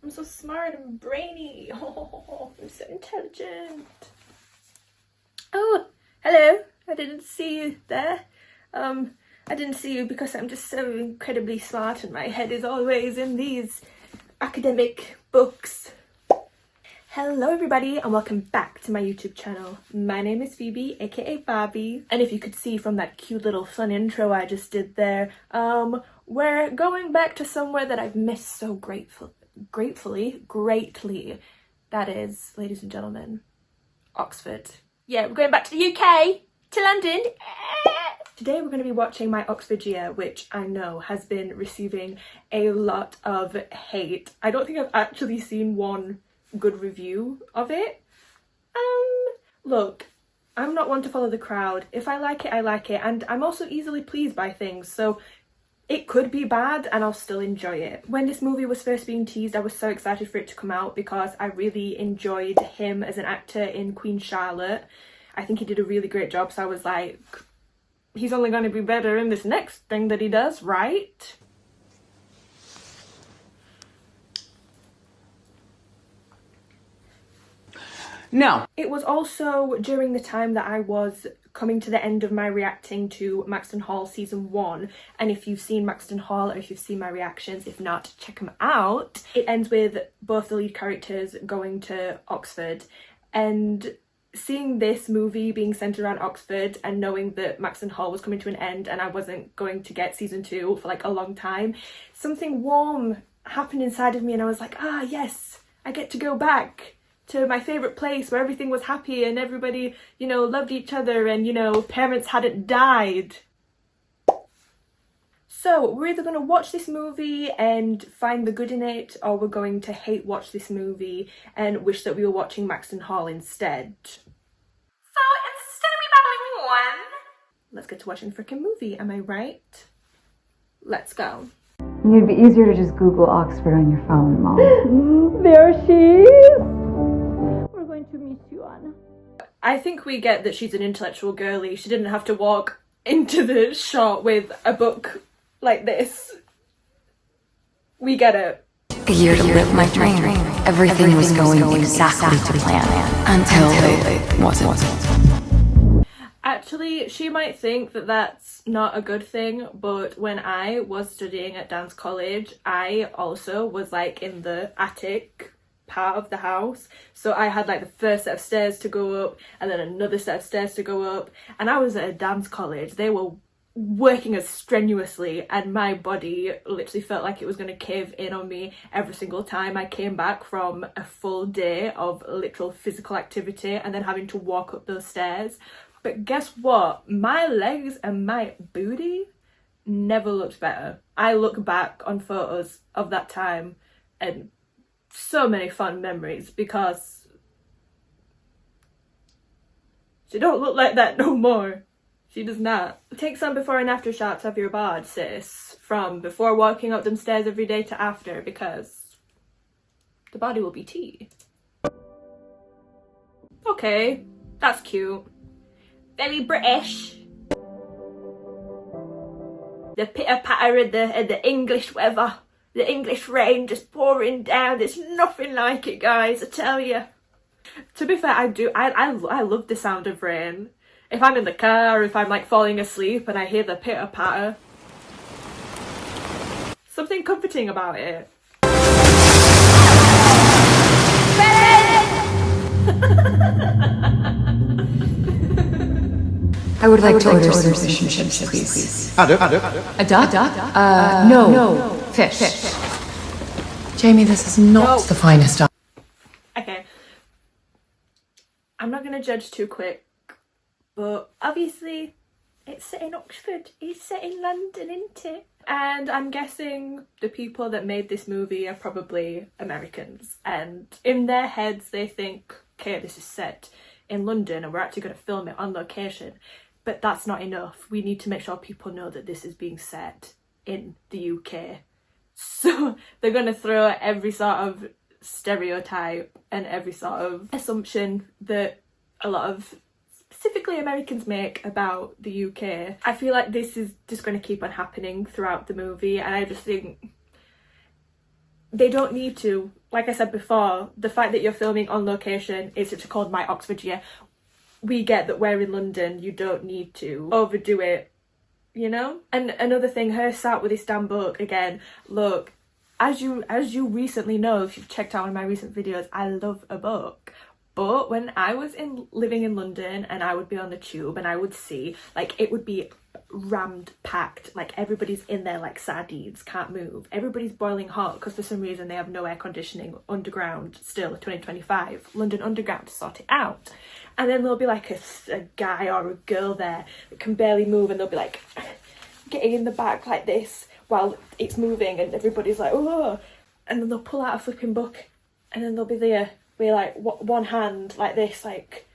I'm so smart and brainy. Oh, I'm so intelligent. Oh, hello. I didn't see you there. I didn't see you because I'm just so incredibly smart and my head is always in these academic books. Hello everybody and welcome back to my YouTube channel. My name is Phoebe, aka Barbie, and if you could see from that cute little fun intro I just did there, we're going back to somewhere that I've missed so greatly. That is, ladies and gentlemen, Oxford. Yeah, we're going back to the UK, to London. Today we're going to be watching my Oxford year, which I know has been receiving a lot of hate. I don't think I've actually seen one good review of it. Look, I'm not one to follow the crowd. If I like it, I like it, and I'm also easily pleased by things, so it could be bad and I'll still enjoy it. When this movie was first being teased, I was so excited for it to come out because I really enjoyed him as an actor in Queen Charlotte. I think he did a really great job, so I was like, he's only going to be better in this next thing that he does, right? No. It was also during the time that I was coming to the end of my reacting to Maxton Hall season 1, and if you've seen Maxton Hall or if you've seen my reactions, if not, check them out. It ends with both the lead characters going to Oxford, and seeing this movie being centered around Oxford and knowing that Maxton Hall was coming to an end and I wasn't going to get season 2 for like a long time, something warm happened inside of me and I was like, ah yes, I get to go back to my favourite place where everything was happy and everybody, you know, loved each other and, you know, parents hadn't died. So we're either going to watch this movie and find the good in it, or we're going to hate watch this movie and wish that we were watching Maxton Hall instead. So instead of me babbling on, let's get to watching the freaking movie, am I right? Let's go. It'd be easier to just Google Oxford on your phone, Mom. There she is! We're going to miss you, Anna. I think we get that she's an intellectual girly. She didn't have to walk into the shop with a book like this. We get it. A year to live my dream. Everything was going exactly to plan until it wasn't. Actually, she might think that that's not a good thing, but when I was studying at dance college, I also was like in the attic part of the house. So I had like the first set of stairs to go up and then another set of stairs to go up. And I was at a dance college. They were working as strenuously and my body literally felt like it was going to cave in on me every single time I came back from a full day of literal physical activity and then having to walk up those stairs. But guess what? My legs and my booty never looked better. I look back on photos of that time and so many fun memories because she don't look like that no more. She does not. Take some before and after shots of your bod, sis. From before walking up them stairs every day to after, because the body will be tea. Okay, that's cute. Very British. The pitter-patter and the English weather. The English rain just pouring down. There's nothing like it, guys, I tell you. To be fair, I love the sound of rain. If I'm in the car, if I'm like falling asleep and I hear the pitter-patter. Something comforting about it. I would like to order some fish and chips, please. A duck? No. Fish. Jamie, this is not the finest duck. Okay. I'm not going to judge too quick, but obviously it's set in Oxford. It's set in London, isn't it? And I'm guessing the people that made this movie are probably Americans. And in their heads they think, okay, this is set in London and we're actually going to film it on location. But that's not enough. We need to make sure people know that this is being set in the UK. So they're going to throw every sort of stereotype and every sort of assumption that a lot of specifically Americans make about the UK. I feel like this is just going to keep on happening throughout the movie, and I just think they don't need to. Like I said before, the fact that you're filming on location is to called My Oxford Year. We get that we're in London, you don't need to overdo it, you know? And another thing, her sat with this damn book again. Look, as you recently know, if you've checked out one of my recent videos, I love a book. But when I was living in London and I would be on the tube and I would see, like, it would be rammed packed, like everybody's in there like sardines, can't move, everybody's boiling hot because for some reason they have no air conditioning underground still, 2025, London Underground to sort it out. And then there'll be like a guy or a girl there that can barely move and they'll be like getting in the back like this while it's moving and everybody's like, oh, and then they'll pull out a flipping book and then they'll be there with like one hand like this, like,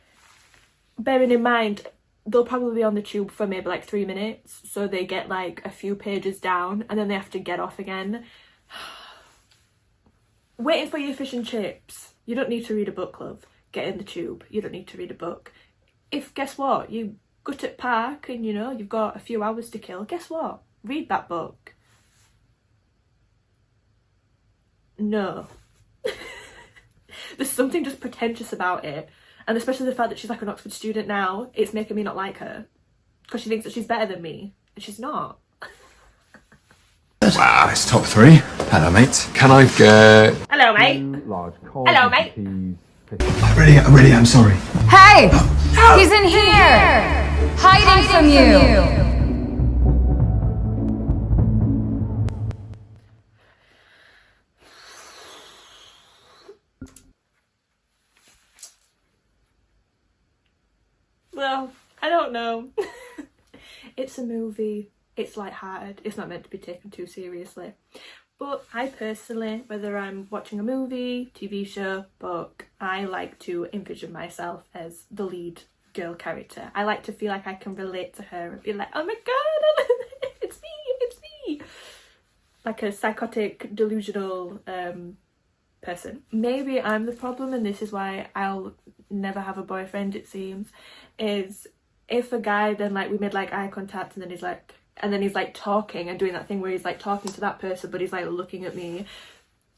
bearing in mind they'll probably be on the tube for maybe like 3 minutes, so they get like a few pages down and then they have to get off again. Waiting for your fish and chips. You don't need to read a book, love. Get in the tube. You don't need to read a book. If, guess what, you gut at park and you know you've got a few hours to kill, guess what, read that book. No. There's something just pretentious about it. And especially the fact that she's like an Oxford student now, it's making me not like her. Because she thinks that she's better than me. And she's not. Wow, it's top 3. Hello, mate. Can I get... Hello, mate. Hello, mate. I really am sorry. Hey! He's in here! Hiding from you! Well, I don't know. It's a movie. It's lighthearted. It's not meant to be taken too seriously. But I personally, whether I'm watching a movie, TV show, book, I like to envision myself as the lead girl character. I like to feel like I can relate to her and be like, oh my god, it's me. Like a psychotic, delusional person. Maybe I'm the problem and this is why I'll never have a boyfriend, it seems, is if a guy then like we made like eye contact and then he's like talking and doing that thing where he's like talking to that person but he's like looking at me.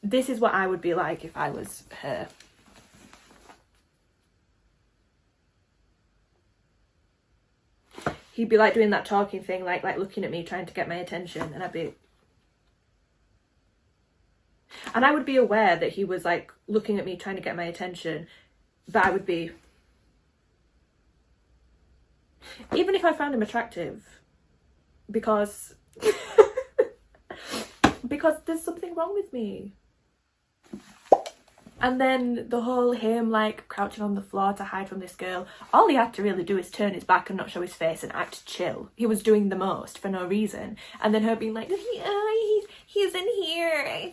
This is what I would be like if I was her. He'd be like doing that talking thing, like looking at me trying to get my attention, and I would be aware that he was like looking at me trying to get my attention, but I would be, even if I found him attractive, because there's something wrong with me. And then the whole him like crouching on the floor to hide from this girl, all he had to really do is turn his back and not show his face and act chill. He was doing the most for no reason. And then her being like, he's in here.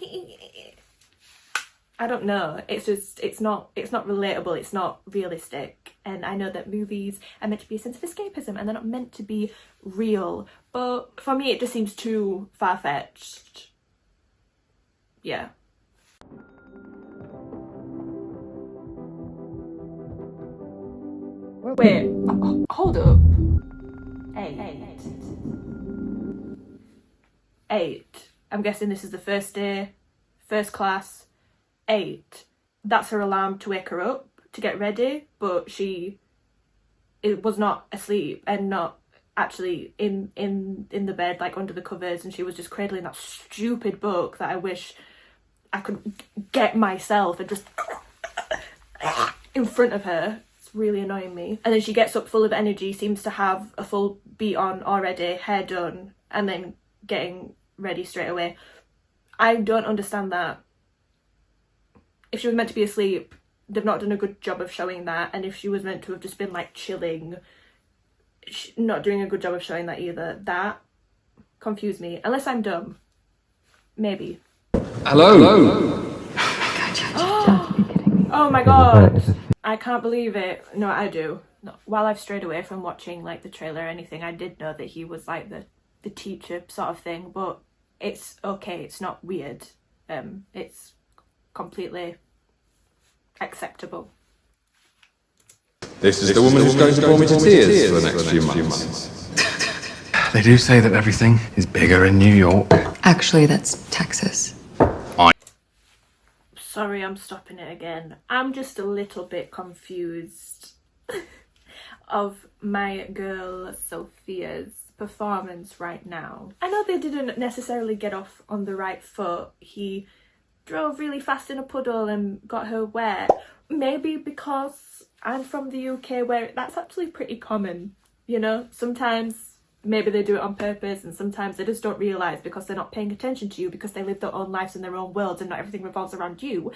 I don't know. It's just, it's not relatable. It's not realistic. And I know that movies are meant to be a sense of escapism and they're not meant to be real. But for me, it just seems too far-fetched. Yeah. Wait, hold up. 8. I'm guessing this is the first day, first class. 8. That's her alarm to wake her up to get ready, but it was not asleep and not actually in the bed, like under the covers, and she was just cradling that stupid book that I wish I could get myself and just in front of her. It's really annoying me. And then she gets up full of energy, seems to have a full beat on already, hair done, and then getting ready straight away. I don't understand that. If she was meant to be asleep, they've not done a good job of showing that. And if she was meant to have just been like chilling, not doing a good job of showing that either. That confused me. Unless I'm dumb. Maybe. Hello. Oh my god. I can't believe it. No, I do. No, while I've strayed away from watching like the trailer or anything, I did know that he was like the teacher sort of thing, but it's okay. It's not weird. It's completely acceptable. This is the woman who's going to bore me to tears for the next few months. They do say that everything is bigger in New York. Actually, that's Texas. Sorry, I'm stopping it again. I'm just a little bit confused of my girl Sophia's performance right now. I know they didn't necessarily get off on the right foot. He drove really fast in a puddle and got her wet. Maybe because I'm from the UK where that's actually pretty common, you know? Sometimes maybe they do it on purpose and sometimes they just don't realise because they're not paying attention to you because they live their own lives in their own worlds and not everything revolves around you.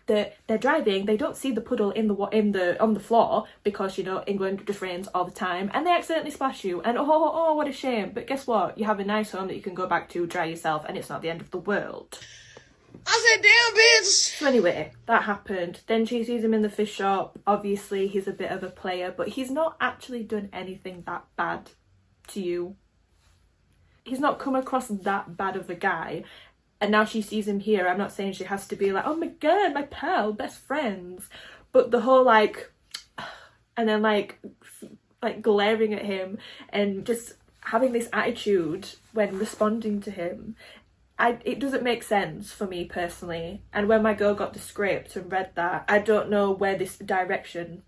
They're driving, they don't see the puddle on the floor because, you know, England just rains all the time, and they accidentally splash you, and oh what a shame. But guess what? You have a nice home that you can go back to, dry yourself, and it's not the end of the world. I said, damn, bitch! So anyway, that happened. Then she sees him in the fish shop. Obviously, he's a bit of a player, but he's not actually done anything that bad to you. He's not come across that bad of a guy. And now she sees him here. I'm not saying she has to be like, oh my god, my pal, best friends. But the whole like, and then like glaring at him and just having this attitude when responding to him, it doesn't make sense for me personally. And when my girl got the script and read that, I don't know where this direction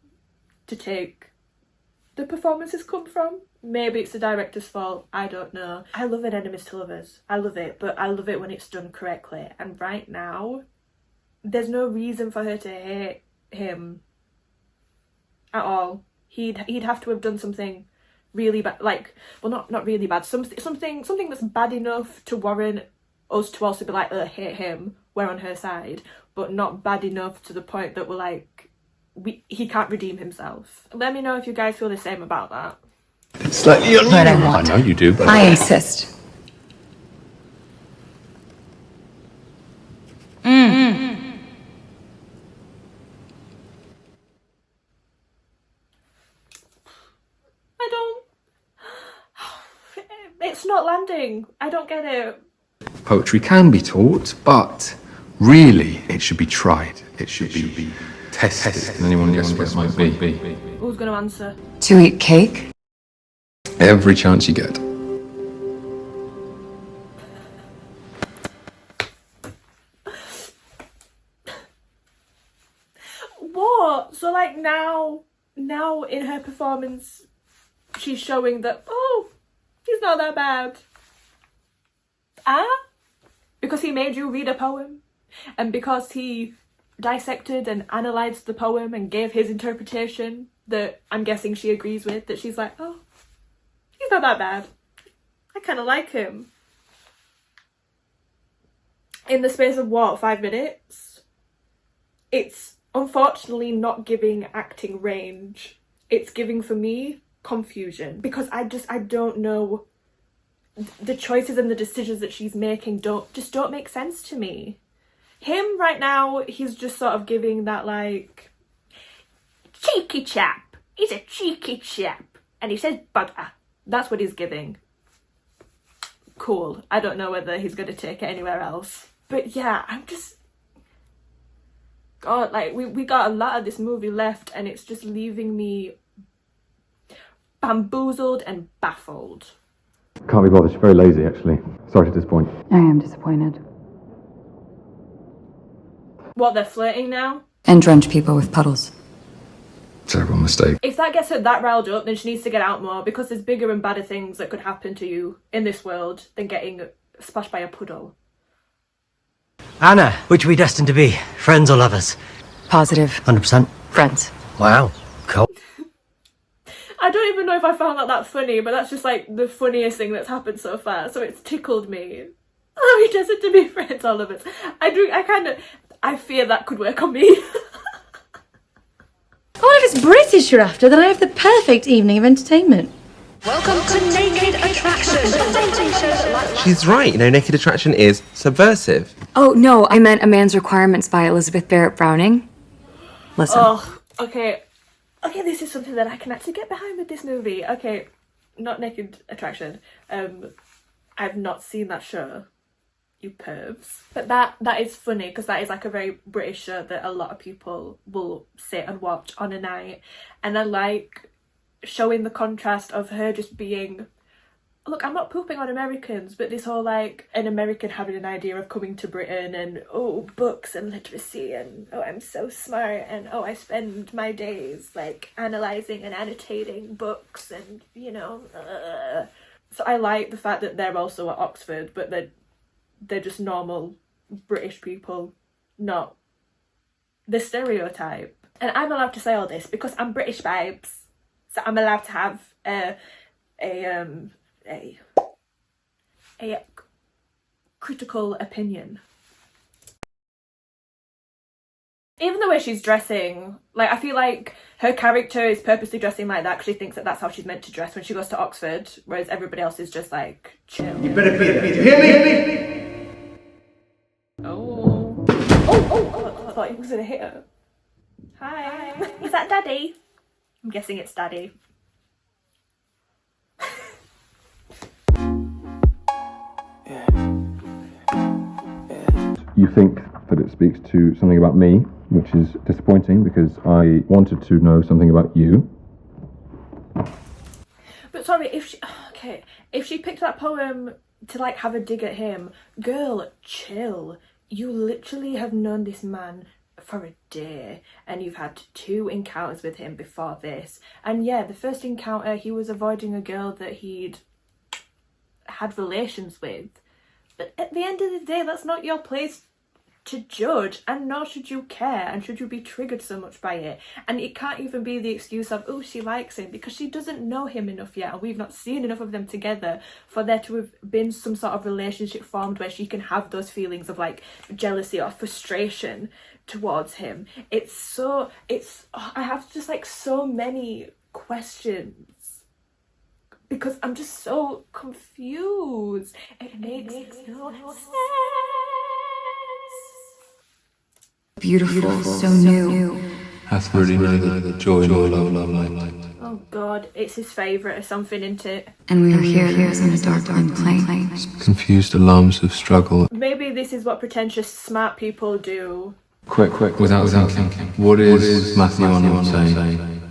to take the performances come from. Maybe it's the director's fault, I don't know. I love an enemies to lovers. I love it, but I love it when it's done correctly. And right now, there's no reason for her to hate him at all. He'd have to have done something really bad, like, well, not really bad, something that's bad enough to warrant us to also be like, hate him, we're on her side, but not bad enough to the point that we're like, he can't redeem himself. Let me know if you guys feel the same about that. It's like, But I want. I know you do, but I insist. I don't... It's not landing. I don't get it. poetry can be taught, but really it should be tried. It should be tested. Can anyone guess what it might be? Who's going to answer? To eat cake? Every chance you get. What? So like now in her performance, she's showing that, oh, he's not that bad. Because he made you read a poem, and because he dissected and analysed the poem and gave his interpretation that I'm guessing she agrees with, that she's like, oh, he's not that bad. I kind of like him. In the space of what, 5 minutes? It's unfortunately not giving acting range. It's giving, for me, confusion, because I don't know. The choices and the decisions that she's making don't make sense to me. Him right now, he's just sort of giving that like cheeky chap. He's a cheeky chap, and he says bugger. That's what he's giving. Cool. I don't know whether he's going to take it anywhere else. But yeah, I'm just, God, like we got a lot of this movie left, and it's just leaving me bamboozled and baffled. Can't be bothered, she's very lazy actually. Sorry to disappoint. I am disappointed. What, they're flirting now? And drench people with puddles. Terrible mistake. If that gets her that riled up, then she needs to get out more, because there's bigger and badder things that could happen to you in this world than getting splashed by a puddle. Anna, which are we destined to be? Friends or lovers? Positive. 100%. Friends. Wow. Cool. I don't even know if I found that funny, but that's just like the funniest thing that's happened so far, so it's tickled me. Oh, we destined to be friends or lovers. I fear that could work on me. Oh, if it's British you're after, then I have the perfect evening of entertainment. Welcome to Naked Attraction, a dating show that likes... She's right, Naked Attraction is subversive. Oh, no, I meant A Man's Requirements by Elizabeth Barrett Browning. Listen. Oh, okay, this is something that I can actually get behind with this movie. Okay, not Naked Attraction. I've not seen that show, you pervs. But that is funny, because that is like a very British show that a lot of people will sit and watch on a night. And I like showing the contrast of her just being look, I'm not pooping on Americans, but this whole like an American having an idea of coming to Britain and oh, books and literacy and oh, I'm so smart and oh, I spend my days like analysing and annotating books and you know. So I like the fact that they're also at Oxford, but they're just normal British people, not the stereotype. And I'm allowed to say all this because I'm British vibes, so I'm allowed to have a critical opinion. Even the way she's dressing, like I feel like her character is purposely dressing like that because she thinks that that's how she's meant to dress when she goes to Oxford, whereas everybody else is just like chill. You better beat it. You hear me? Oh, I thought he was gonna hit her. Hi. Is that Daddy? I'm guessing it's Daddy. You think that it speaks to something about me, which is disappointing because I wanted to know something about you. But sorry, if she picked that poem to like have a dig at him, girl, chill. You literally have known this man for a day and you've had 2 encounters with him before this. And yeah, the first encounter he was avoiding a girl that he'd had relations with. But at the end of the day, that's not your place to judge, and nor should you care, and should you be triggered so much by it. And it can't even be the excuse of, oh, she likes him, because she doesn't know him enough yet, and we've not seen enough of them together for there to have been some sort of relationship formed where she can have those feelings of like jealousy or frustration towards him. I have just like so many questions because I'm just so confused. It makes no sense. Beautiful, so new. Hath really know the joy and all love. Oh god, it's his favourite or something, isn't it? And we are here on a darkling plain. Confused alarms of struggle. Maybe this is what pretentious smart people do. Quick, without thinking. What is Matthew on saying?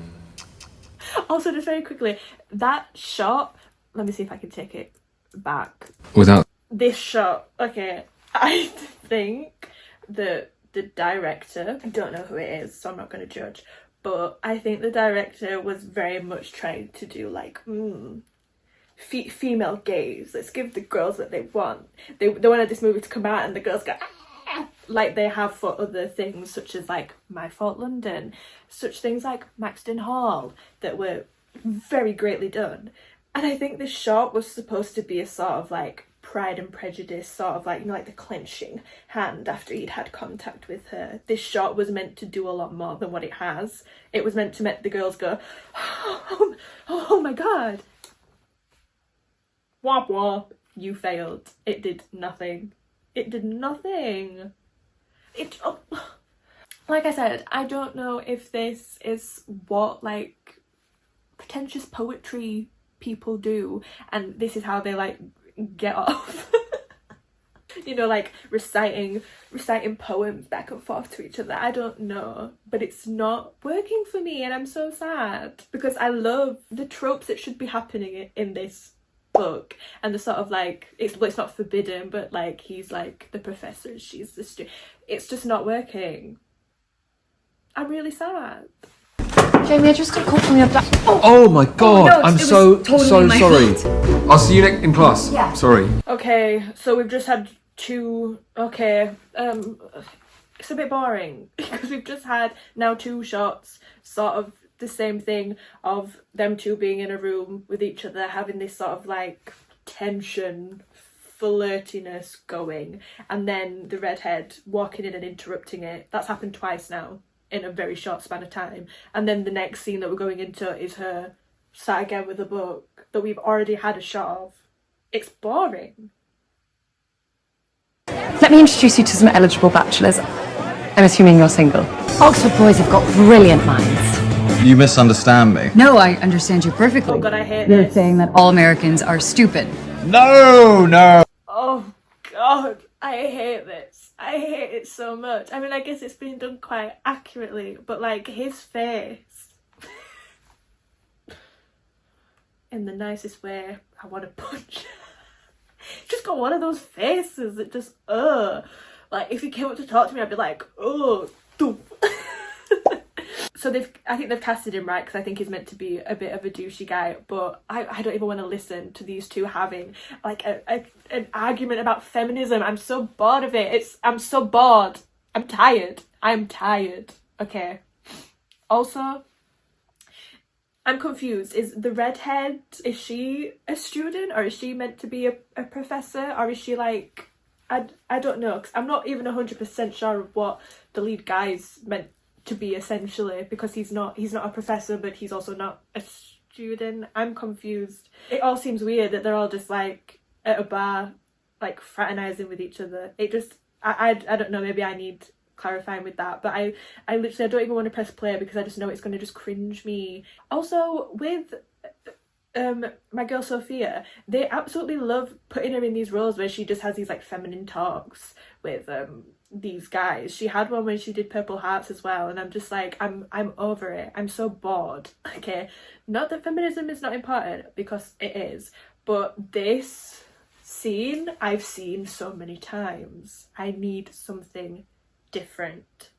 Also, just very quickly, that shot, let me see if I can take it back. Without This shot, okay, I think that the director, I don't know who it is, so I'm not going to judge, but I think the director was very much trying to do like, female gaze. Let's give the girls what they want. They wanted this movie to come out and the girls go, ah! Like they have for other things such as like My Fault London, such things like Maxton Hall that were very greatly done. And I think this shot was supposed to be a sort of like Pride and Prejudice, sort of like, you know, like the clenching hand after he'd had contact with her. This shot was meant to do a lot more than what it has. It was meant to make the girls go, oh my god. Womp womp, you failed. It did nothing. It did nothing. Like I said, I don't know if this is what like pretentious poetry people do and this is how they like get off. You know, like reciting poems back and forth to each other. I don't know, but it's not working for me and I'm so sad because I love the tropes that should be happening in this book and the sort of like, it's not forbidden, but like he's like the professor and she's the student. It's just not working. I'm really sad. Jamie, I just got a call from your dad. Oh my god, no, I'm so sorry. I'll see you in class. Yeah. Sorry. Okay, so we've just had 2, it's a bit boring because we've just had now 2 shots, sort of the same thing of them 2 being in a room with each other, having this sort of like tension, flirtiness going, and then the redhead walking in and interrupting it. That's happened twice now in a very short span of time. And then the next scene that we're going into is her sat again with a book that we've already had a shot of. It's boring. Let me introduce you to some eligible bachelors. I'm assuming you're single. Oxford boys have got brilliant minds. You misunderstand me. No, I understand you perfectly. Oh god, I hate You're this. saying that all Americans are stupid. No! Oh god, I hate this. I hate it so much. I mean, I guess it's been done quite accurately, but like his face. in the nicest way. I want to punch. Just got one of those faces that just like if he came up to talk to me I'd be like, oh, doof. So I think they've casted him right, because I think he's meant to be a bit of a douchey guy, but I don't even want to listen to these two having like an argument about feminism. I'm so bored of it. I'm so bored. I'm tired. Okay. Also, I'm confused. Is the redhead, is she a student, or is she meant to be a professor, or is she like, I don't know, because I'm not even 100% sure of what the lead guy's meant to be, essentially, because he's not a professor, but he's also not a student. I'm confused. It all seems weird that they're all just like at a bar like fraternizing with each other. It just I don't know, maybe I need clarifying with that, but I literally I don't even want to press play because I just know it's going to just cringe me. Also with my girl Sophia, they absolutely love putting her in these roles where she just has these like feminine talks with these guys. She had one when she did Purple Hearts as well, and I'm just like, I'm over it. I'm so bored. Okay, not that feminism is not important, because it is, but this scene I've seen so many times. I need something different.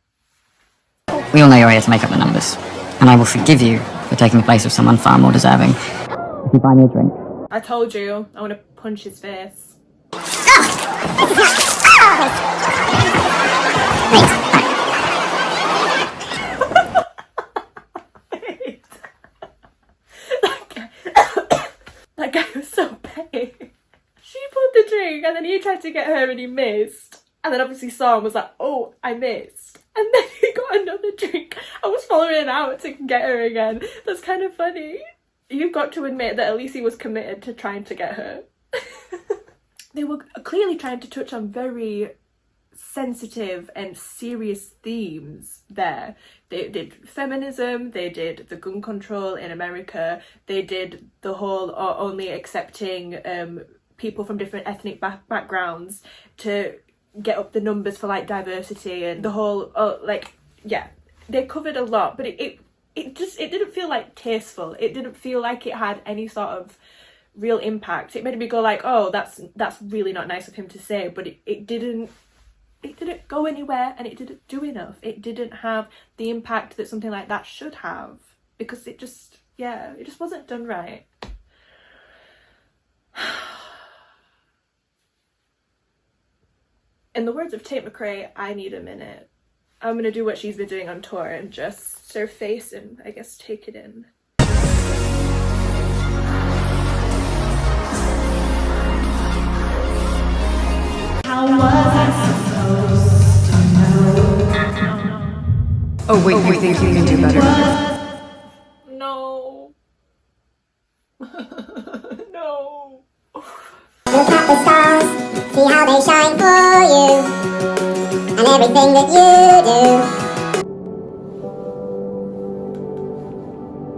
We all know you're here to make up the numbers, and I will forgive you for taking the place of someone far more deserving. If you buy me a drink. I told you, I want to punch his face. That guy was so paid. She put the drink and then he tried to get her and he missed. And then obviously saw and was like, oh, I missed. And then he got another drink. I was following out to get her again. That's kind of funny. You've got to admit that at least he was committed to trying to get her. They were clearly trying to touch on very sensitive and serious themes there. They did feminism, they did the gun control in America, they did the whole only accepting people from different ethnic backgrounds to get up the numbers for like diversity, and the whole they covered a lot, but it didn't feel like tasteful. It didn't feel like it had any sort of real impact. It made me go like, oh, that's really not nice of him to say, but it didn't go anywhere, and it didn't do enough. It didn't have the impact that something like that should have, because it just wasn't done right. In the words of Tate McRae, I need a minute. I'm gonna do what she's been doing on tour and just surface and I guess take it in. How was I supposed to know? Oh wait, you think you can do better? No. No. Look at the stars, see how they shine for you, and everything that you do.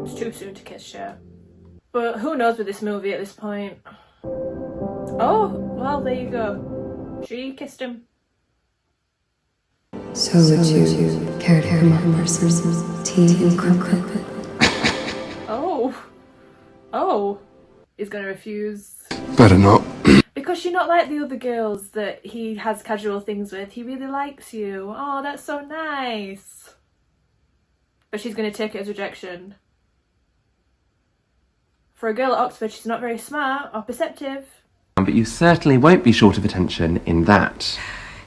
It's too soon to kiss shit. But who knows with this movie at this point? Oh, well, there you go. She kissed him. So would you care to come up for some tea and croquette? Oh. He's gonna refuse. Better not. Because you're not like the other girls that he has casual things with. He really likes you. Oh, that's so nice. But she's gonna take it as rejection. For a girl at Oxford, she's not very smart or perceptive. But you certainly won't be short of attention in that.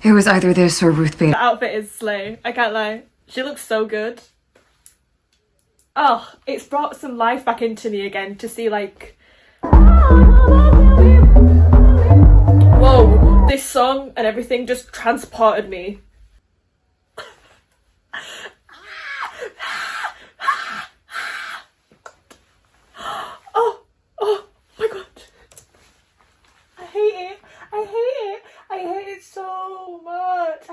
It was either this or Ruth Bader. The outfit is slay. I can't lie. She looks so good. Oh, it's brought some life back into me again to see like... Whoa, this song and everything just transported me. Oh my god. I hate it so much.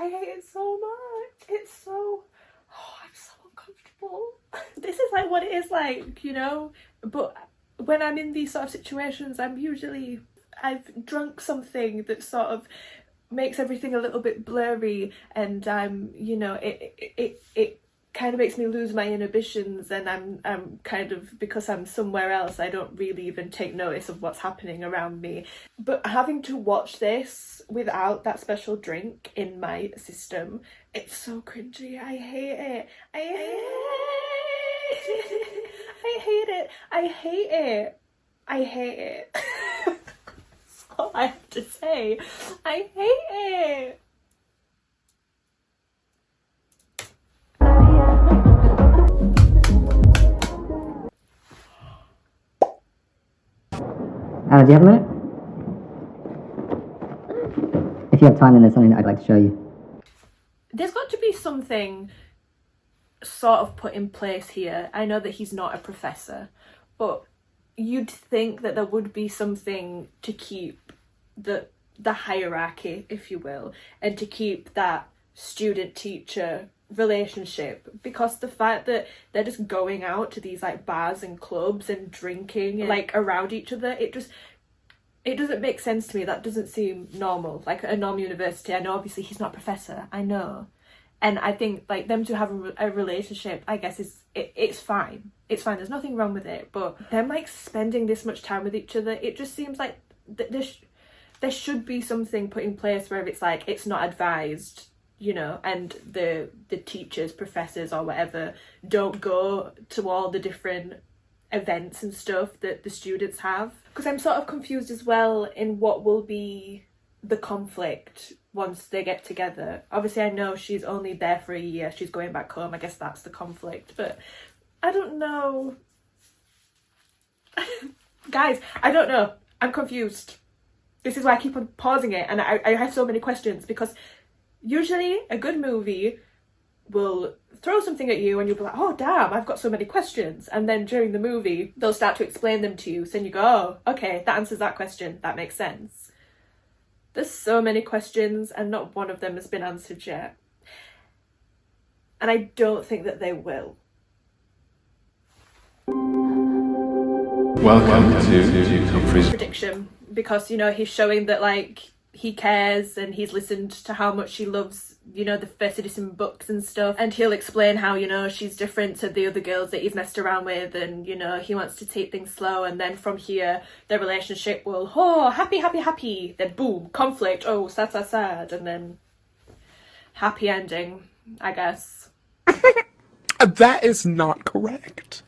It's so... Oh, I'm so uncomfortable. This is like what it is like, you know? But when I'm in these sort of situations, I've drunk something that sort of makes everything a little bit blurry, and you know, it kind of makes me lose my inhibitions, and I'm kind of, because I'm somewhere else, I don't really even take notice of what's happening around me. But having to watch this without that special drink in my system, it's so cringy. I hate it. I hate it. I hate it. I hate it. I hate it. That's all I have to say. I hate it. Anna, do you have a minute? If you have time, then there's something that I'd like to show you. There's got to be something sort of put in place here. I know that he's not a professor, but you'd think that there would be something to keep the hierarchy, if you will, and to keep that student-teacher relationship, because the fact that they're just going out to these like bars and clubs and drinking and, like, around each other, it doesn't make sense to me. That doesn't seem normal, like a normal university. I know obviously he's not a professor, I know, and I think like them to have a relationship, I guess it's fine, there's nothing wrong with it, but them like spending this much time with each other, it just seems like there should be something put in place where it's like it's not advised, you know, and the teachers, professors or whatever don't go to all the different events and stuff that the students have. Because I'm sort of confused as well in what will be the conflict once they get together. Obviously I know she's only there for a year, she's going back home, I guess that's the conflict, but I don't know. Guys, I don't know, I'm confused. This is why I keep on pausing it, and I have so many questions, because usually a good movie will throw something at you and you'll be like, oh damn, I've got so many questions, and then during the movie they'll start to explain them to you, so then you go, oh, okay, that answers that question, that makes sense. There's so many questions and not one of them has been answered yet, and I don't think that they will. Welcome to Humphrey's Prediction, because, you know, he's showing that like he cares and he's listened to how much she loves, you know, the first edition books and stuff, and he'll explain how, you know, she's different to the other girls that he's messed around with, and, you know, he wants to take things slow, and then from here their relationship will, oh, happy, then boom, conflict, oh, sad, and then happy ending, I guess. That is not correct.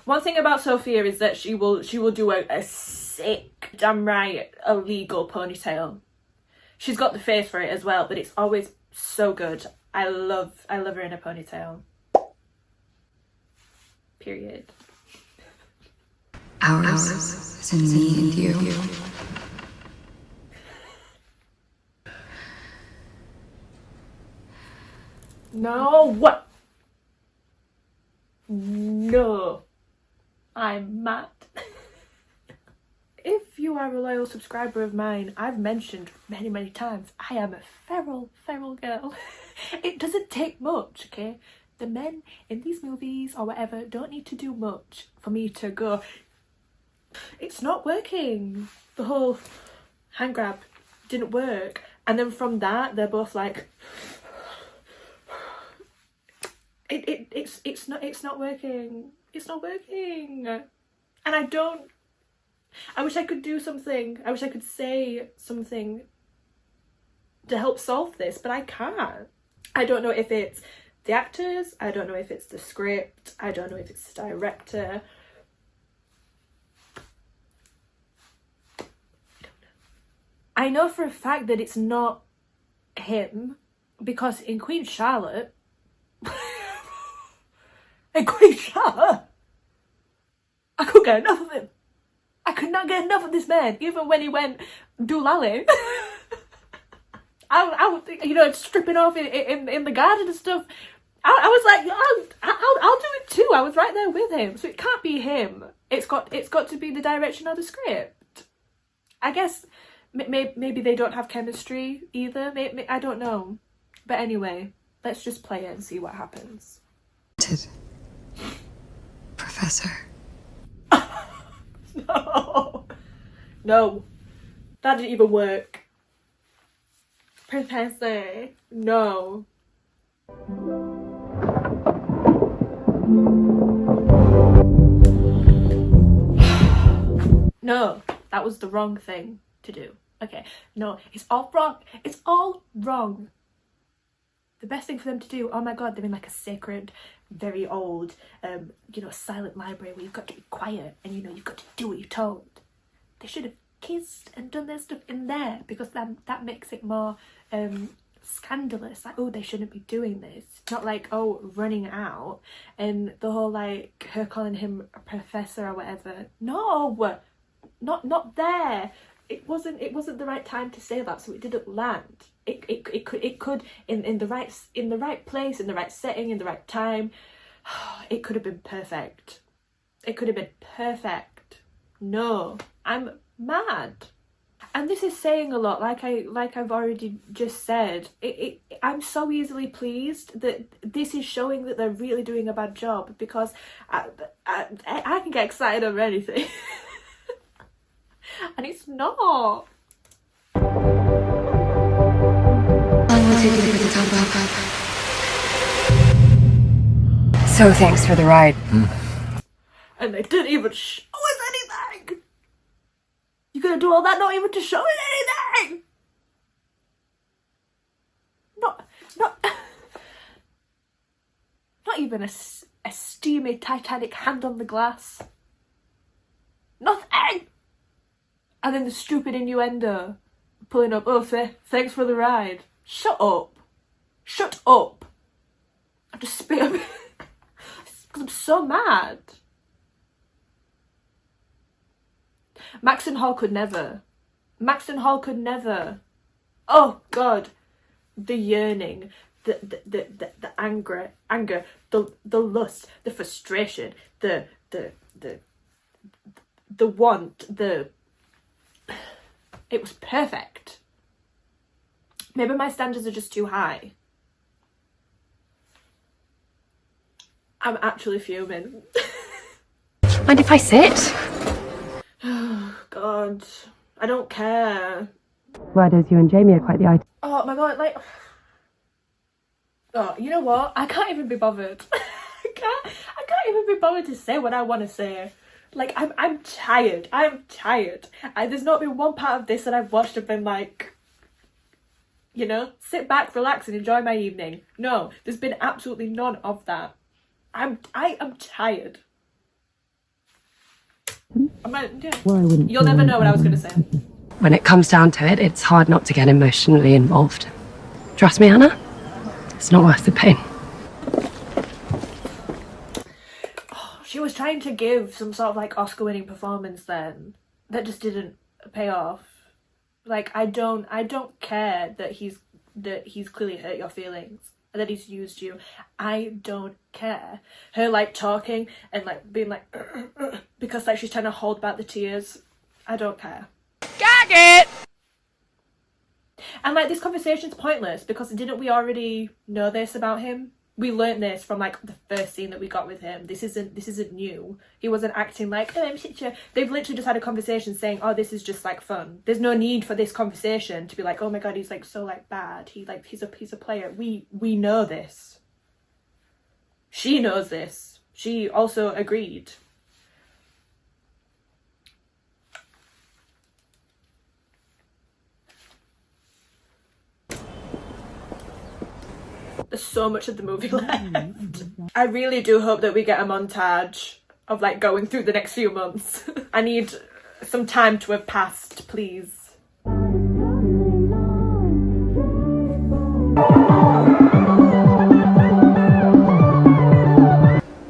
One thing about Sophia is that she will do a sick, damn right, illegal ponytail. She's got the face for it as well, but it's always so good. I love her in a ponytail. Period. Ours is in me and you. No! No. I'm mad. If you are a loyal subscriber of mine, I've mentioned many times, I am a feral girl. It doesn't take much, okay? The men in these movies or whatever don't need to do much for me to go, it's not working. The whole hand grab didn't work. And then from that, they're both like, it's not working. It's not working. And I wish I could do something. I wish I could say something to help solve this, but I can't. I don't know if it's the actors, I don't know if it's the script, I don't know if it's the director. I know for a fact that it's not him, because in Queen Charlotte, I couldn't get enough of him. I could not get enough of this man, even when he went doolally. I would think, you know, stripping off in the garden and stuff. I was like, I'll do it too. I was right there with him, so it can't be him. It's got to be the direction of the script. I guess maybe they don't have chemistry either. Maybe, I don't know. But anyway, let's just play it and see what happens. Professor. No, that didn't even work. Professor, no. No, that was the wrong thing to do. Okay, no, it's all wrong. It's all wrong. The best thing for them to do, oh my god, they're in like a sacred, very old, silent library where you've got to be quiet and you've got to do what you're told. They should have kissed and done their stuff in there, because that makes it more scandalous. Like, oh, they shouldn't be doing this. Not like, oh, running out and the whole like her calling him a professor or whatever. No, not there. It wasn't the right time to say that, so it didn't land. It could in the right place, in the right setting, in the right time. It could have been perfect. It could have been perfect. No, I'm mad. And this is saying a lot, like I've already just said. I'm so easily pleased that this is showing that they're really doing a bad job, because I can get excited over anything. And it's not. So thanks for the ride. And they didn't even show us anything. You're gonna do all that not even to show us anything. Not even a steamy Titanic hand on the glass. Nothing. And then the stupid innuendo, pulling up, oh, thanks for the ride. Shut up. Shut up. I just spit a bit. Because I'm so mad. Maxton Hall could never. Maxton Hall could never. Oh, God. The yearning, the anger, the lust, the frustration, the want, it was perfect. Maybe my standards are just too high. I'm actually fuming. Mind if I sit? Oh, God. I don't care. Word is you and Jamie are quite the item. Oh my god, like... Oh, you know what? I can't even be bothered. I can't even be bothered to say what I want to say. Like, I'm tired. I'm tired. There's not been one part of this that I've watched and been like, sit back, relax and enjoy my evening. No, there's been absolutely none of that. I am tired. You'll never know what I was going to say. When it comes down to it, it's hard not to get emotionally involved. Trust me, Anna, it's not worth the pain. She was trying to give some sort of like Oscar-winning performance then that just didn't pay off. Like, I don't care that he's clearly hurt your feelings, that he's used you. I don't care. Her like talking and like being like because like she's trying to hold back the tears. I don't care. Gag it! And like this conversation's pointless, because didn't we already know this about him? We learnt this from like the first scene that we got with him. This isn't new. He wasn't acting like, oh, I'm such a... They've literally just had a conversation saying, oh, this is just like fun. There's no need for this conversation to be like, oh my god, he's like so like bad. He's a player. We know this. She knows this. She also agreed. There's so much of the movie left. I really do hope that we get a montage of like going through the next few months. I need some time to have passed, please.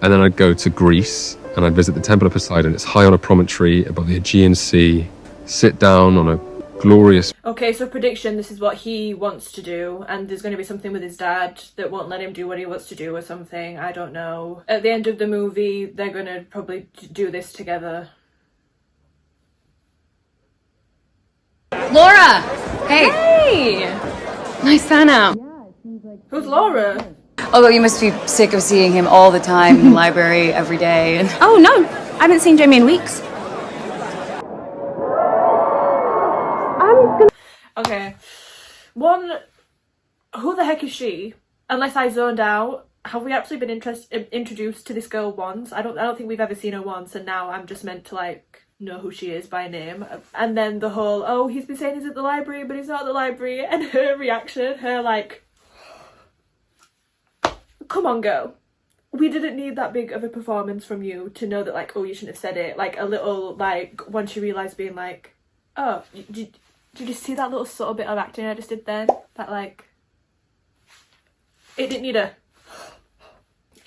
And then I'd go to Greece and I'd visit the Temple of Poseidon. It's high on a promontory above the Aegean Sea. Sit down on a glorious... Okay, so prediction, this is what he wants to do, and there's going to be something with his dad that won't let him do what he wants to do or something, I don't know. At the end of the movie, they're going to probably do this together. Laura! Hey! Nice fan out. Who's Laura? Although you must be sick of seeing him all the time in the library every day. And... Oh no, I haven't seen Jamie in weeks. Okay. One, who the heck is she? Unless I zoned out have we actually been introduced to this girl once? I don't think we've ever seen her once, and now I'm just meant to like know who she is by name. And then the whole, oh, he's been saying he's at the library, but he's not at the library, and her reaction, her like, come on, girl. We didn't need that big of a performance from you to know that, like, oh, you shouldn't have said it. Like, a little, like, once you realise being like, oh, did you see that little subtle bit of acting I just did then? That, like, it didn't need a...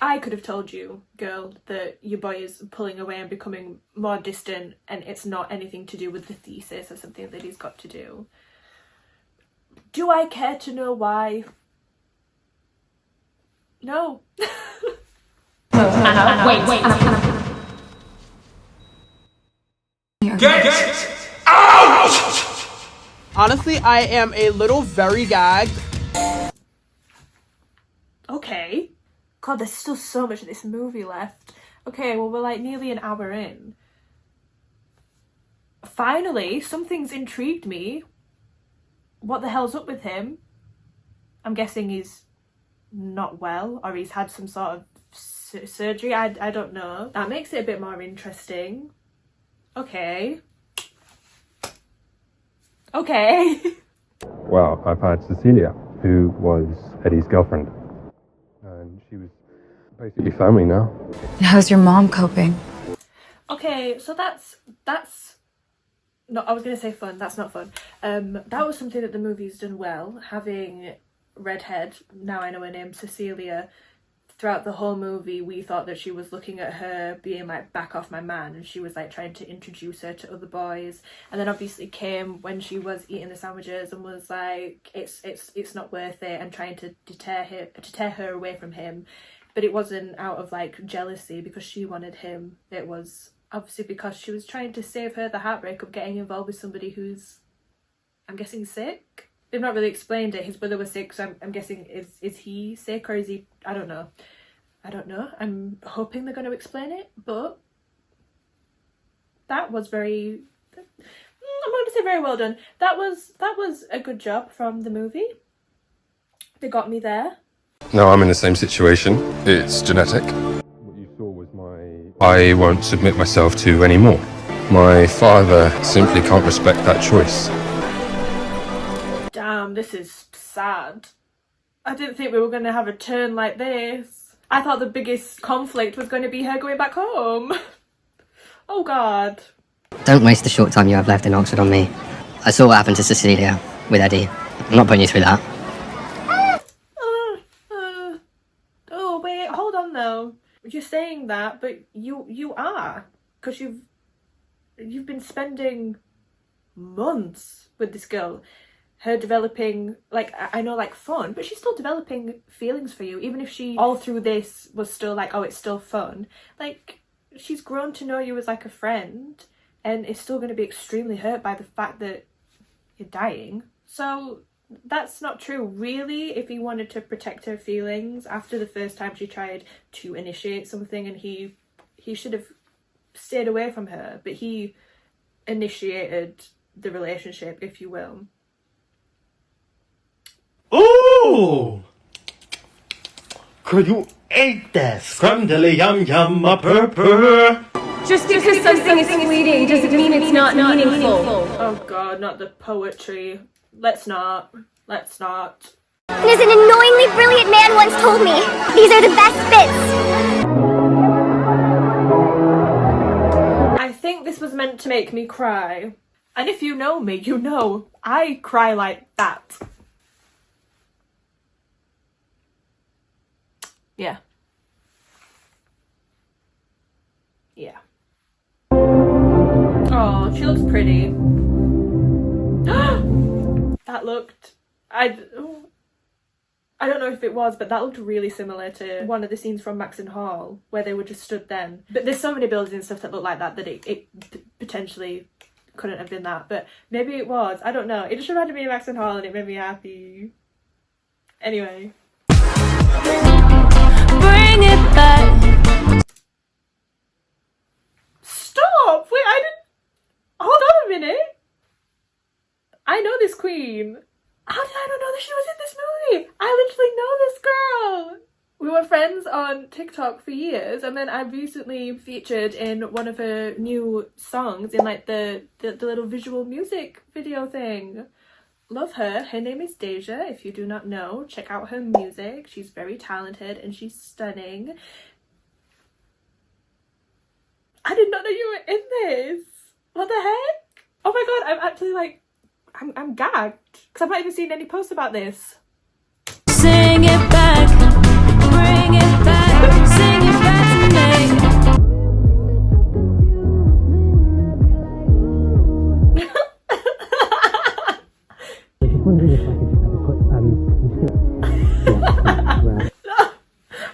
I could have told you, girl, that your boy is pulling away and becoming more distant, and it's not anything to do with the thesis or something that he's got to do. Do I care to know why? No. Anna, wait. Get out! Honestly, I am a little very gagged. Okay. God, there's still so much of this movie left. Okay, well, we're like nearly an hour in. Finally, something's intrigued me. What the hell's up with him? I'm guessing he's not well, or he's had some sort of surgery. I don't know. That makes it a bit more interesting. Okay. Well, I've had Cecilia, who was Eddie's girlfriend. And she was basically family now. How's your mom coping? Okay, so that's no, I was gonna say fun. That's not fun. That was something that the movie's done well, having redhead, now I know her name, Cecilia. Throughout the whole movie, we thought that she was looking at her being like, back off my man, and she was like trying to introduce her to other boys. And then obviously came when she was eating the sandwiches and was like, it's not worth it, and trying to deter her away from him. But it wasn't out of like jealousy because she wanted him. It was obviously because she was trying to save her the heartbreak of getting involved with somebody who's, I'm guessing, sick. They've not really explained it. His brother was sick, so I'm guessing, is he sick, or is he... I don't know. I'm hoping they're going to explain it, but that was very... I'm going to say very well done. That was a good job from the movie. They got me there. No, I'm in the same situation. It's genetic. What you saw was I won't submit myself to anymore. My father simply can't respect that choice. Damn, this is sad. I didn't think we were going to have a turn like this. I thought the biggest conflict was going to be her going back home. Oh God. Don't waste the short time you have left in Oxford on me. I saw what happened to Cecilia with Eddie. I'm not putting you through that. Oh wait, hold on though. You're saying that, but you are, because you've been spending months with this girl. Her developing, like, I know, like, fun, but she's still developing feelings for you, even if she, all through this, was still like, oh, it's still fun. Like, she's grown to know you as, like, a friend, and is still going to be extremely hurt by the fact that you're dying. So, that's not true. Really, if he wanted to protect her feelings after the first time she tried to initiate something, and he should have stayed away from her, but he initiated the relationship, if you will. Ooh! Could you eat that scrumdiddly yum yum a purr? Just because something is fleeting doesn't mean it's not meaningful. Oh God, not the poetry. Let's not. As an annoyingly brilliant man once told me, these are the best bits. I think this was meant to make me cry. And if you know me, you know I cry like that. Yeah. Oh, she looks pretty. That looked... I don't know if it was, but that looked really similar to one of the scenes from Maxton Hall where they were just stood then. But there's so many buildings and stuff that look like that it potentially couldn't have been that. But maybe it was. I don't know. It just reminded me of Maxton Hall and it made me happy. Anyway. Bring it back. Stop! Wait, I didn't... Hold on a minute. I know this queen. How did I not know that she was in this movie? I literally know this girl. We were friends on TikTok for years, and then I recently featured in one of her new songs in like the little visual music video thing. Love her. Her name is Deja. If you do not know, check out her music. She's very talented and she's stunning. I did not know you were in this. What the heck? Oh my god, I'm actually like, I'm gagged because I've not even seen any posts about this. Sing it back, bring it back, sing it back to me.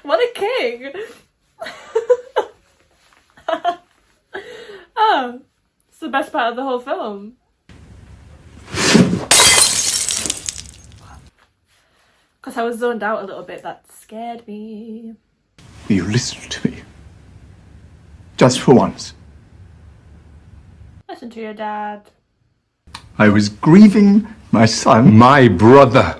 What a king! Oh, it's the best part of the whole film. Because I was zoned out a little bit, that scared me. You listen to me. Just for once. Listen to your dad. I was grieving my son. My brother.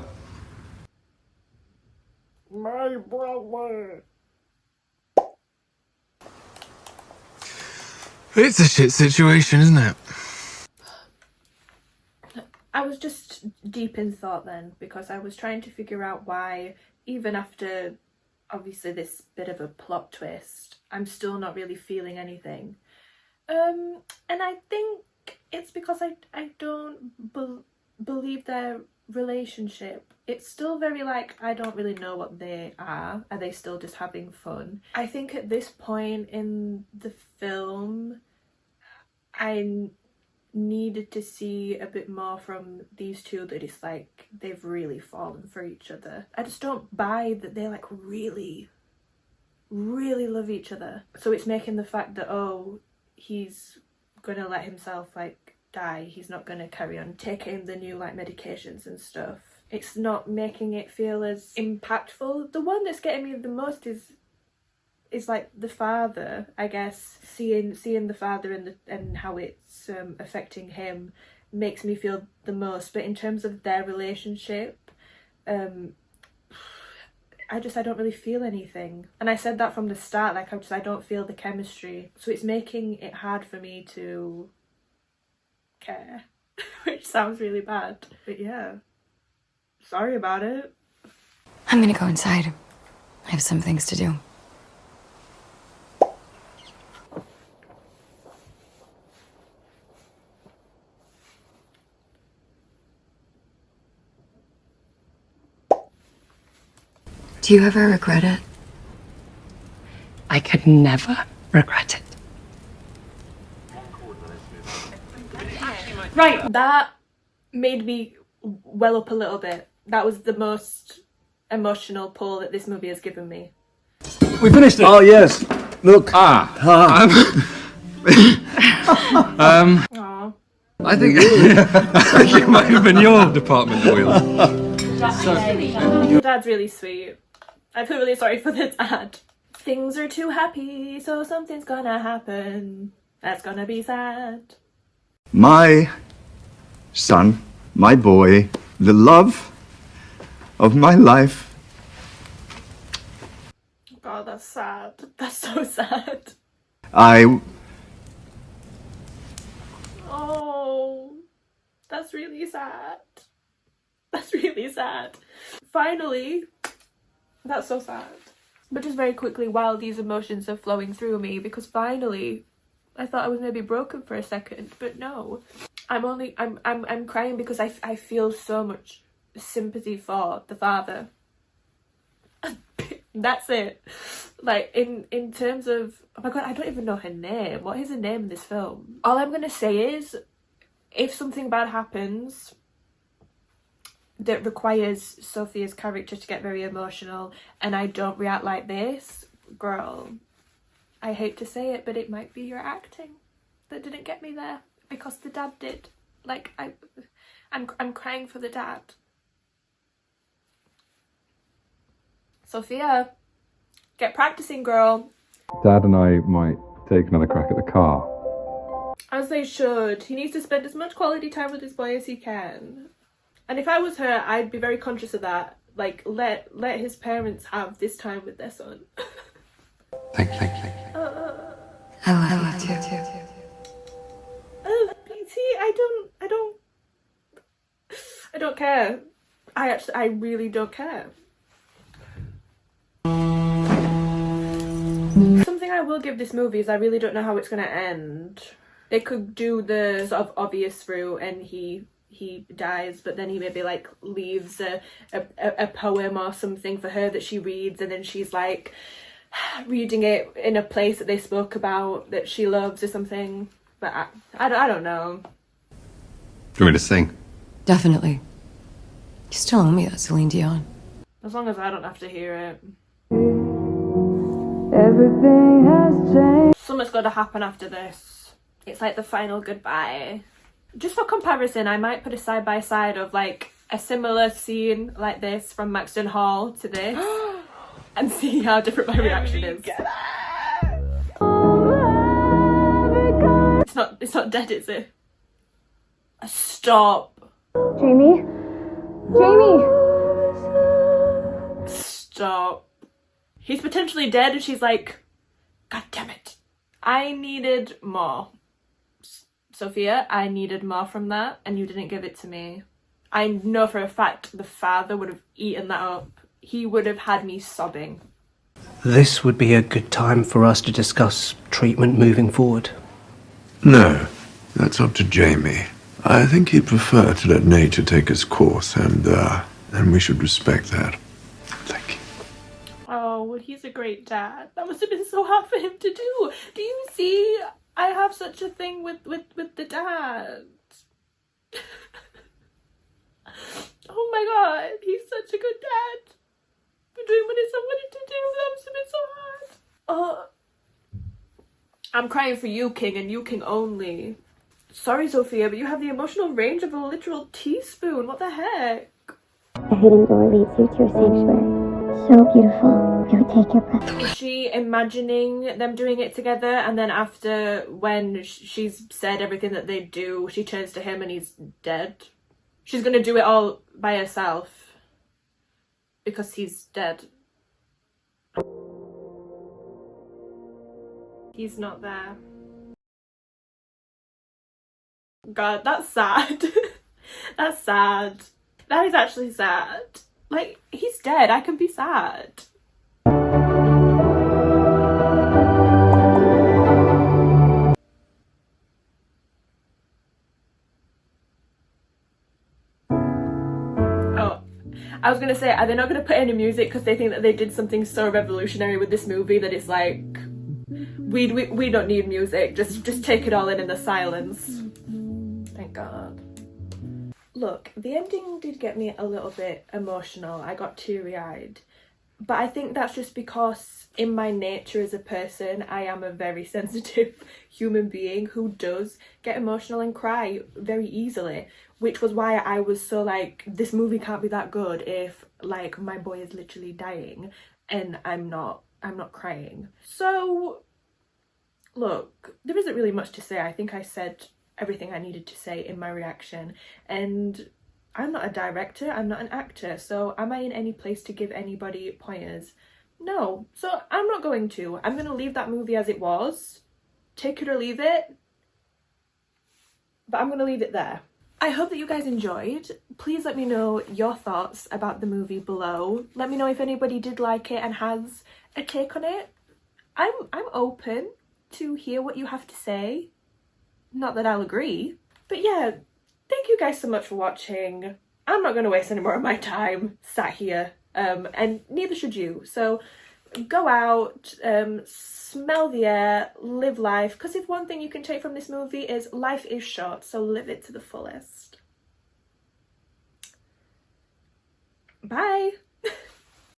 My brother. It's a shit situation, isn't it? I was just deep in thought then, because I was trying to figure out why, even after obviously this bit of a plot twist, I'm still not really feeling anything. And I think it's because I don't believe their relationship. It's still very like, I don't really know what they are. Are they still just having fun? I think at this point in the film, I needed to see a bit more from these two, that it's like they've really fallen for each other. I just don't buy that they like really love each other. So it's making the fact that, oh, he's gonna let himself like die, he's not gonna carry on taking the new like medications and stuff. It's not making it feel as impactful. The one that's getting me the most is like the father, I guess. Seeing the father and how it's affecting him makes me feel the most. But in terms of their relationship, I don't really feel anything. And I said that from the start, like I don't feel the chemistry. So it's making it hard for me to care, which sounds really bad. But yeah, sorry about it. I'm gonna go inside. I have some things to do. Do you ever regret it? I could never regret it. Right, that made me well up a little bit. That was the most emotional pull that this movie has given me. We finished it. Oh yes. Look. Aww. I think it might have been your department wheel. Your dad's really sweet. I feel really sorry for the dad. Things are too happy, so something's gonna happen. That's gonna be sad. My son, my boy, the love of my life. God, that's sad. That's so sad. Oh, that's really sad. That's really sad. Finally, that's so sad. But just very quickly, while these emotions are flowing through me, because finally, I thought I was maybe broken for a second, but no. I'm crying because I feel so much sympathy for the father. That's it. Like, in terms of, oh my god, I don't even know her name. What is her name in this film? All I'm gonna say is, if something bad happens that requires Sophia's character to get very emotional and I don't react like this, girl, I hate to say it, but it might be your acting that didn't get me there, because the dad did. Like, I'm crying for the dad. Sophia, get practicing, girl. Dad and I might take another crack at the car. As they should. He needs to spend as much quality time with his boy as he can. And if I was her, I'd be very conscious of that. Like, let his parents have this time with their son. Thank you. I love you too. See, I don't care. I really don't care. Something I will give this movie is I really don't know how it's gonna end. They could do the sort of obvious route and he dies, but then he maybe like leaves a poem or something for her that she reads, and then she's like reading it in a place that they spoke about that she loves or something. But I don't know. Do you want me to sing? Definitely. You still owe me that, Celine Dion. As long as I don't have to hear it. Everything has changed. Something's got to happen after this. It's like the final goodbye. Just for comparison, I might put a side by side of like a similar scene like this from Maxton Hall to this and see how different my reaction is. It's not dead, is it? Stop. Jamie? Jamie! Stop. He's potentially dead and she's like, God damn it. I needed more. Sophia, I needed more from that and you didn't give it to me. I know for a fact the father would have eaten that up. He would have had me sobbing. This would be a good time for us to discuss treatment moving forward. No, that's up to Jamie. I think he'd prefer to let nature take its course, and we should respect that. Thank you. Oh, well, he's a great dad. That must have been so hard for him to do. Do you see? I have such a thing with the dad. Oh my god, he's such a good dad. For doing what his son wanted to do. That must have been so hard. Oh, I'm crying for you, King, and you, King only. Sorry, Sophia, but you have the emotional range of a literal teaspoon. What the heck? The hidden door leads you to a sanctuary. So beautiful, it would take your breath. Is she imagining them doing it together, and then after, when she's said everything that they do, she turns to him and he's dead? She's gonna do it all by herself because he's dead. He's not there. God, that's sad. That's sad. That is actually sad. Like, he's dead. I can be sad. Oh, I was gonna say, are they not gonna put any music because they think that they did something so revolutionary with this movie that it's like, we don't need music. Just take it all in the silence. Thank God. Look, the ending did get me a little bit emotional. I got teary-eyed. But I think that's just because in my nature as a person, I am a very sensitive human being who does get emotional and cry very easily. Which was why I was so like, this movie can't be that good if like my boy is literally dying and I'm not crying. So look, there isn't really much to say. I think I said everything I needed to say in my reaction, and I'm not a director, I'm not an actor, so am I in any place to give anybody pointers? No, so I'm not going to. I'm going to leave that movie as it was, take it or leave it, but I'm going to leave it there. I hope that you guys enjoyed. Please let me know your thoughts about the movie below. Let me know if anybody did like it and has a take on it. I'm open to hear what you have to say. Not that I'll agree, but yeah, thank you guys so much for watching. I'm not going to waste any more of my time sat here, and neither should you. So go out, smell the air, live life, because if one thing you can take from this movie is life is short, so live it to the fullest. Bye!